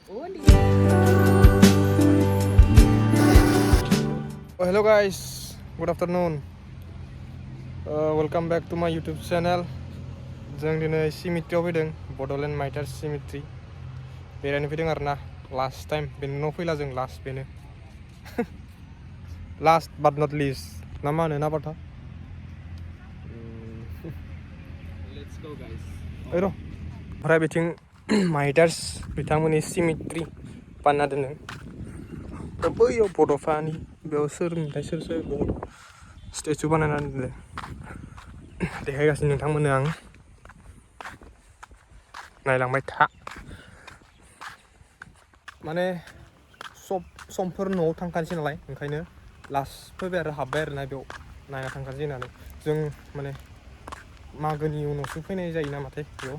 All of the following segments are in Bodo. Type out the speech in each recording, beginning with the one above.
Oh, hello guys, good afternoon. Welcome back to my YouTube channel. जों दिनै सिमिट्रियाव फैदों, बड'लेण्ड माइटार सिमिट्रि बेरायनो फैदों आरोना लास्ट टाइम बेनि उनाव फैला जों लास्ट बेनो लास्ट बाट नट लिस्ट ना मा होनो ना बाथा Let's go guys. ओइ र' ओमफ्राय बिथिं माइटार्स बिथांमोननि सिमिट्रि बानायना दोनो बैयाव बड'फानि बेयाव सोरमोनथाय सोर बहुद स्टेचु बानायना दोनदों देखायगासिनो नोंथांमोननो आं नायलांबाय था माने समफोर न'आव थांखानोसै नालाय ओंखायनो लास्ट फैबाय आरो हाबबाय आरोना बेयाव नायना थांखानोसै होननानै जों माने मागोनि उनावसो फैनाय जायो नामाथाय बेयाव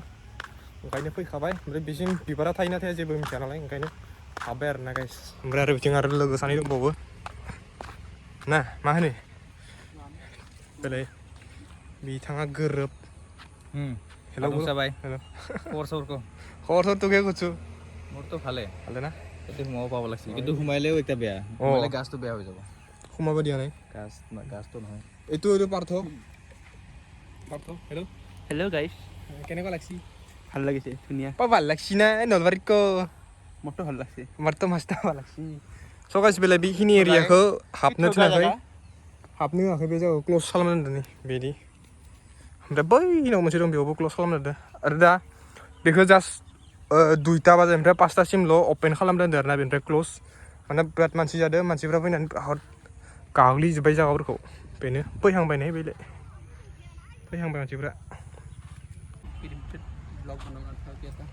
ओंखायनो फैखाबाय ओमफ्राय बेसिम बिबारा थायोना थाया जेबो मिथिया नालाय ओंखायनो हाबबाय आरोना गाइस ओमफ्राय आरो बिथिं आरो लोगो सानै दंबावो ना मा होनो बेलाय बिथाङा गोरोब Hello sabay. हेल' Khor ko. खबर तो কে করছো Mor to phale. ভালে না Ete humao pabo lagsi. Kintu humaileo ekta beya. Humaile gas to beya hoy jabo. সোমাব দিয়া নাই Gas to nohoy. এইটো পাৰ্থ হেল্ল' হেল্ল' গাইছ কেনেকুৱা লাগছি ভাল লাগিছে ধুনীয়া ভাল লাগছি না নলবাৰীত ক মোৰতো ভাল লাগছে আমাৰতো মাছটা ভাল লাগছি स' गाइस बेलाय बेखिनि एरियाखौ हाबनो थिनाखै हाबनो होआखै बे जायगायाव क्ल'ज खालामना दोनदों बिदि ओमफ्राय बैनाव मोनसे दं बेयावबो क्ल'ज खालामना दोनदों आरो दा बेखौ जास्ट 2टा बाजिनिफ्राय 5टासिमल' अपेन खालामना दोनदों आरोना बेनिफ्राय क्ल'ज माने बिराद मानसि जादों मानसिफ्रा फैनानै गाग्लिजोब्बाय जायगाफोरखौ बेनो फैहांबाय नै बेलाय फैहांबाय मानसिफ्रा Vlog banana tha kya tha?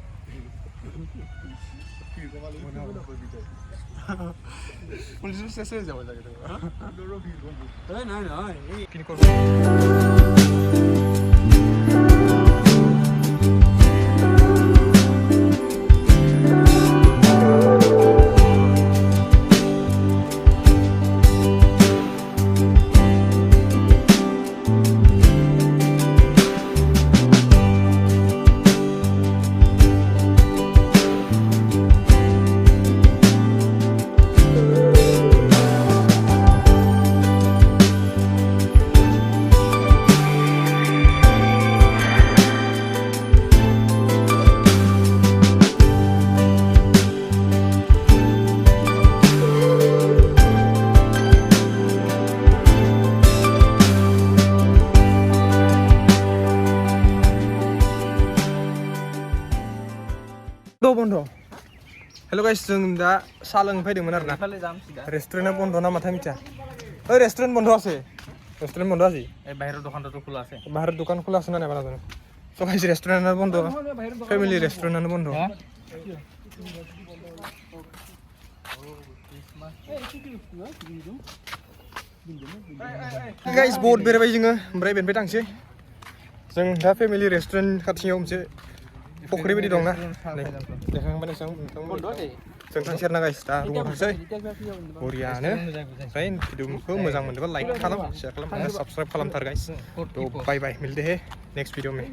Police से जाओ लगे तो नहीं किन को बन्द हेल' गाइस जों दा साहा लोंनो फैदोंमोन आरोना phale jam sida. रेस्टुरेन्टआ बन्द ना माथाय मिथिया ओइ रेस्टुरेन्ट बन्द আছে रेस्टुरेन्ट बन्द আছে এই বাহিৰৰ দোকানটো খোলা আছে বাহিৰৰ দোকান খোলা আছে না নাই নাজানো स' गाइस रेस्टुरेन्टआ बन्द फेमिलि रेस्टुरेन्टआनो बन्द गाइस बहुत बेरायबाय जोङो ओमफ्राय बेनिफ्राय थांसै जों दा फेमिलि रेस्टुरेन्ट खाथियाव मोनसे फख्रि बायदि दंना देखायखांबाय नोंथां जों थांसै आरोना गाइस दा रुमाव थांसै बरियानो ओमफ्राय भिडिअखौ मोजां मोनोबा लाइक खालाम शेयार खालाम आरो साबस्क्राइब खालामथार गाइस तो बाय बाय मिलते हैं नेक्स्ट वीडियो में